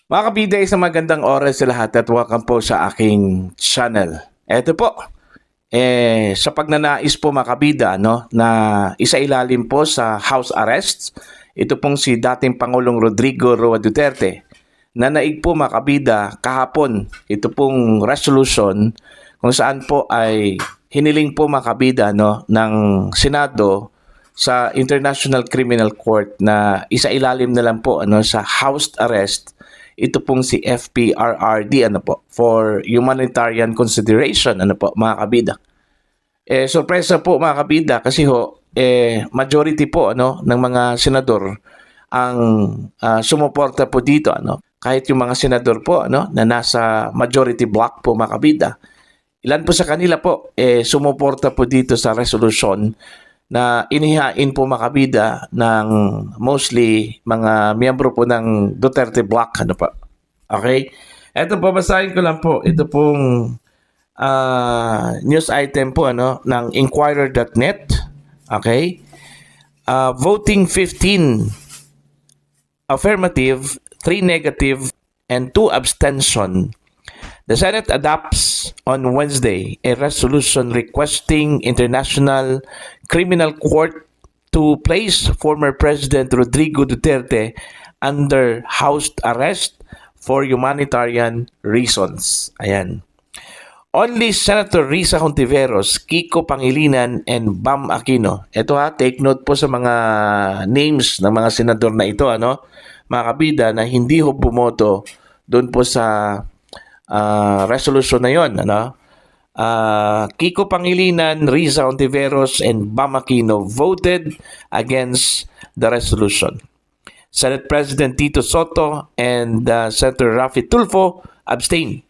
Mga kabida, isang magandang oras sa lahat at welcome po sa aking channel. Eto po, sa pagnanais po mga kabida, no, na isailalim po sa house arrest, ito pong si dating Pangulong Rodrigo Roa Duterte, na naig po mga kabida kahapon, ito pong resolution kung saan po ay hiniling po mga kabida, no, ng Senado sa International Criminal Court na isailalim na lang po sa house arrest ito pong si FPRRD for humanitarian consideration mga kabida. Sorpresa po mga kabida kasi majority po ng mga senador ang sumuporta po dito kahit yung mga senador po na nasa majority block po mga kabida. Ilan po sa kanila po sumuporta po dito sa resolution na inihain po mga kabida ng mostly mga miyembro po ng Duterte Bloc. Okay? Ito po, basahin ko lang po. Ito pong news item po ng Inquirer.net. Okay? Voting 15 affirmative, 3 negative, and 2 abstention. The Senate adopts on Wednesday a resolution requesting International Criminal Court to place former President Rodrigo Duterte under house arrest for humanitarian reasons. Ayan. Only Senator Risa Hontiveros, Kiko Pangilinan, and Bam Aquino. Ito take note po sa mga names ng mga senador na ito, mga kabida, na hindi bumoto doon po sa resolution na yon, Kiko Pangilinan, Risa Hontiveros, and Bam Aquino voted against the resolution. Senate President Tito Soto and Senator Rafi Tulfo abstained.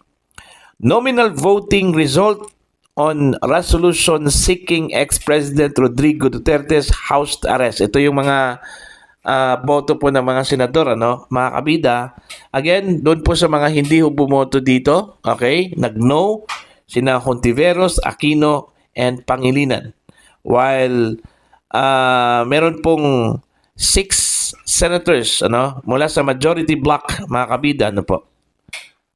Nominal voting result on resolution seeking ex-President Rodrigo Duterte's house arrest. Ito yung mga boto po ng mga senador, mga kabida. Again, doon po sa mga hindi bumoto dito, okay, nag-no, sina Hontiveros, Aquino, and Pangilinan. While meron pong 6 senators mula sa majority block, mga kabida,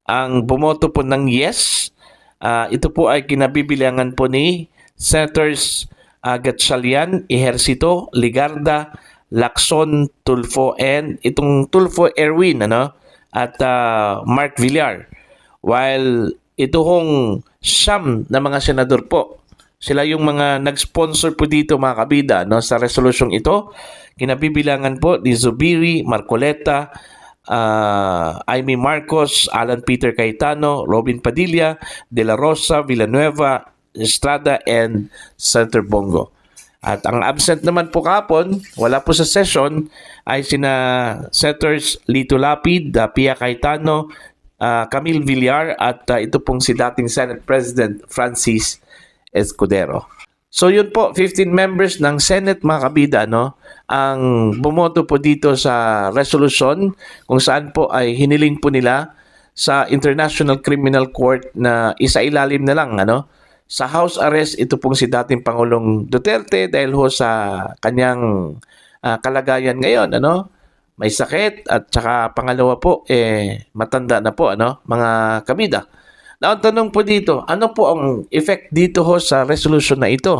ang bumoto po ng yes. Ito po ay kinabibilangan po ni Senators Gatchalian, Ejercito, Ligarda, Lacson, Tulfo, and itong Tulfo Erwin at Mark Villar. While ito hong siyam na mga senador po, sila yung mga nag-sponsor po dito mga kabida sa resolusyong ito. Kinabibilangan po ni Zubiri, Marcoleta, Amy Marcos, Alan Peter Cayetano, Robin Padilla, De La Rosa, Villanueva, Estrada, and Senator Bongo. At ang absent naman po kahapon, wala po sa session, ay sina Senators Lito Lapid, Pia Cayetano, Camille Villar, at ito pong si dating Senate President Francis Escudero. So yun po, 15 members ng Senate mga kabida ang bumoto po dito sa resolution kung saan po ay hiniling po nila sa International Criminal Court na isailalim na lang sa house arrest ito pong si dating Pangulong Duterte dahil sa kanyang kalagayan ngayon may sakit at saka pangalawa po matanda na po mga kabida. Now, ang tanong po dito, ano po ang effect dito sa resolution na ito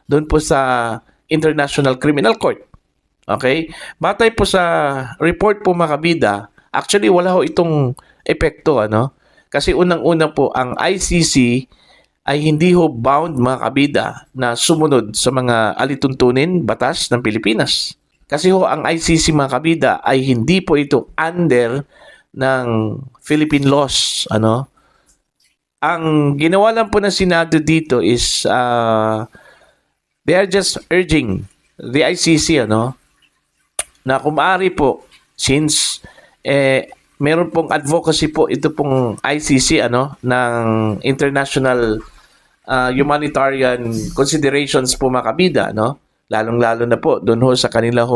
doon po sa International Criminal Court? Okay? Batay po sa report po mga kabida, actually wala itong epekto kasi unang-una po ang ICC ay hindi bound mga kabida na sumunod sa mga alituntunin batas ng Pilipinas. Kasi ang ICC mga kabida ay hindi po ito under ng Philippine laws Ang ginawa lang po ng Senado dito is they are just urging the ICC na kung maaari po since meron pong advocacy po ito pong ICC ng international humanitarian considerations po mga kabida lalong-lalo na po doon sa kanila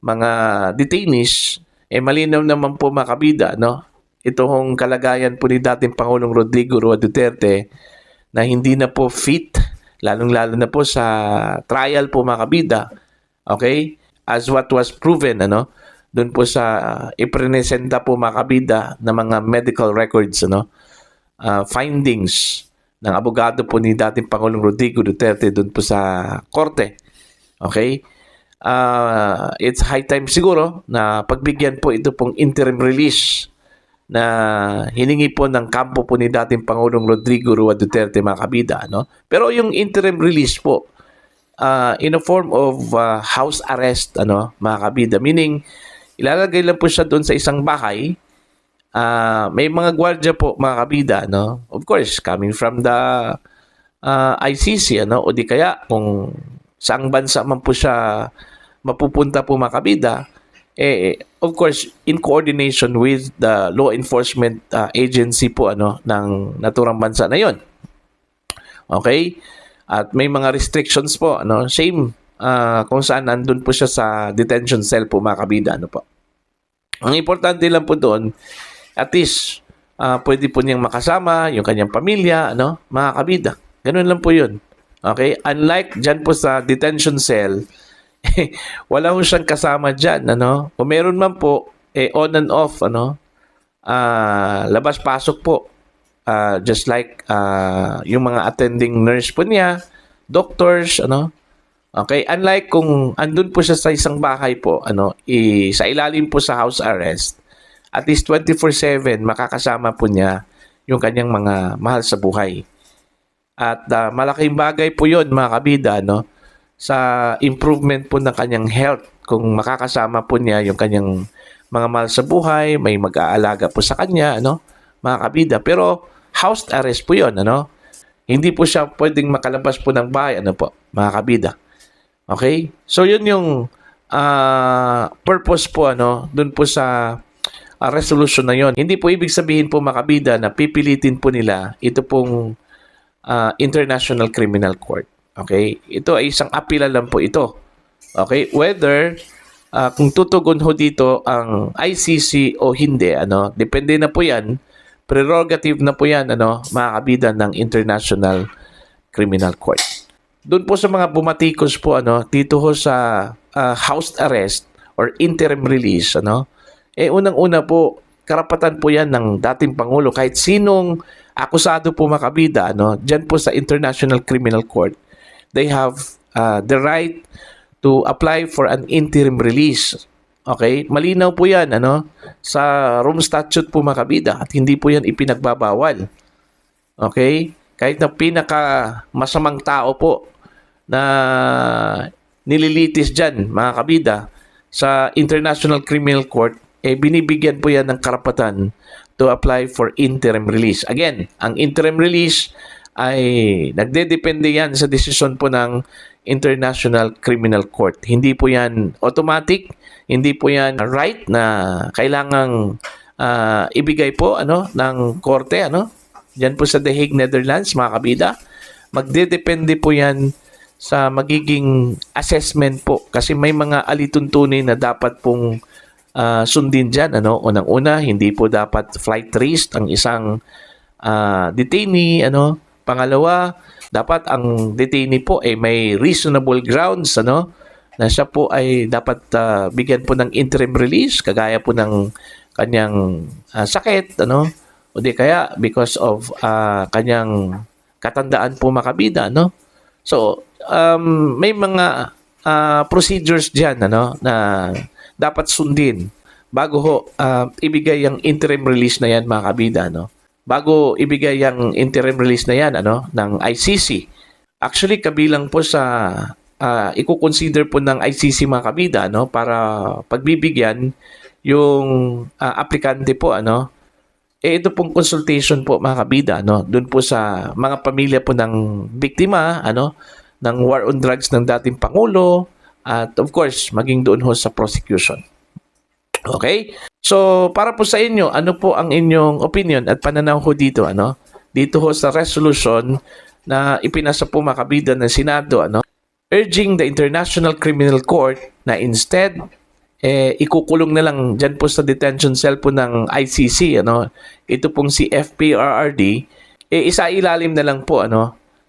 mga detainees malinaw naman po mga kabida ito kalagayan po ni dating Pangulong Rodrigo Roa Duterte na hindi na po fit lalong-lalo na po sa trial po mga kabida, okay, as what was proven doon po sa ipresenta po mga kabida ng mga medical records, findings ng abogado po ni dating Pangulong Rodrigo Duterte doon po sa korte. Okay? It's high time siguro na pagbigyan po ito pong interim release na hiningi po ng kampo po ni dating Pangulong Rodrigo Rua Duterte mga kabida. Pero yung interim release po, in a form of house arrest, mga kabida, meaning ilalagay lang po siya doon sa isang bahay. May mga gwardiya po mga kabida, of course coming from the ICC, o di kaya kung saang bansa man po siya mapupunta po mga kabida, of course in coordination with the law enforcement agency po ng naturang bansa na yon. Okay, at may mga restrictions po, same kung saan nandun po siya sa detention cell po mga kabida. Po ang importante lang po doon, at least, pwede po niyang makasama yung kanyang pamilya, mga kabida. Ganun lang po yun. Okay? Unlike dyan po sa detention cell, wala po siyang kasama dyan, Kung meron man po, on and off, labas-pasok po. Just like yung mga attending nurse po niya, doctors, Okay? Unlike kung andun po siya sa isang bahay po, sa ilalim po sa house arrest, at least 24/7 makakasama po niya yung kanyang mga mahal sa buhay. At malaking bagay po yun mga kabida, sa improvement po ng kanyang health. Kung makakasama po niya yung kanyang mga mahal sa buhay, may mag-aalaga po sa kanya, mga kabida. Pero house arrest po yun, Hindi po siya pwedeng makalabas po ng bahay, mga kabida. Okay? So yun yung purpose po, dun po sa resolution na yon. Hindi po ibig sabihin po mga kabida na pipilitin po nila ito pong International Criminal Court. Okay? Ito ay isang apela lang po ito. Okay? Whether kung tutugon ho dito ang ICC o hindi, depende na po yan. Prerogative na po yan, mga kabida ng International Criminal Court. Doon po sa mga bumatikos po, dito ho sa house arrest or interim release, unang-una po, karapatan po yan ng dating Pangulo. Kahit sinong akusado po mga kabida, dyan po sa International Criminal Court, they have the right to apply for an interim release. Okay? Malinaw po yan, sa Rome Statute po mga kabida, at hindi po yan ipinagbabawal. Okay? Kahit na pinaka masamang tao po na nililitis dyan, mga kabida, sa International Criminal Court, binibigyan po yan ng karapatan to apply for interim release. Again, ang interim release ay nagdedepende yan sa desisyon po ng International Criminal Court. Hindi po yan automatic, hindi po yan right na kailangang ibigay po ng korte, Diyan po sa The Hague, Netherlands, mga kabida. Magdedepende po yan sa magiging assessment po, kasi may mga alituntunin na dapat pong sundin dyan. Unang-una, hindi po dapat flight risk ang isang detainee. Pangalawa, dapat ang detainee po ay may reasonable grounds, na siya po ay dapat bigyan po ng interim release, kagaya po ng kanyang sakit, o di kaya because of kanyang katandaan po makabida, So, may mga procedures dyan, na dapat sundin bago ho ibigay ang interim release na yan mga kabida, bago ibigay ang interim release na yan ng ICC. Actually kabilang po sa i-consider po ng ICC mga kabida, para pagbibigyan yung aplikante po, ito pong consultation po mga kabida, doon po sa mga pamilya po ng biktima, ng war on drugs ng dating Pangulo, at of course, maging doon ho sa prosecution. Okay? So, para po sa inyo, ano po ang inyong opinion at pananaw ho dito, Dito ho sa resolution na ipinasa po mga kabida ng Senado, urging the International Criminal Court na instead, ikukulong na lang dyan po sa detention cell po ng ICC, ito pong si FPRRD, isailalim na lang po,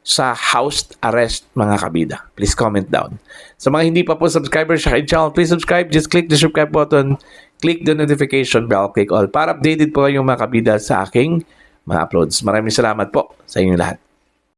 sa house arrest, mga kabida? Please comment down. Sa mga hindi pa po subscriber sa aking channel, please subscribe. Just click the subscribe button, click the notification bell, click all para updated po kayong mga kabida sa aking mga uploads. Maraming salamat po sa inyong lahat.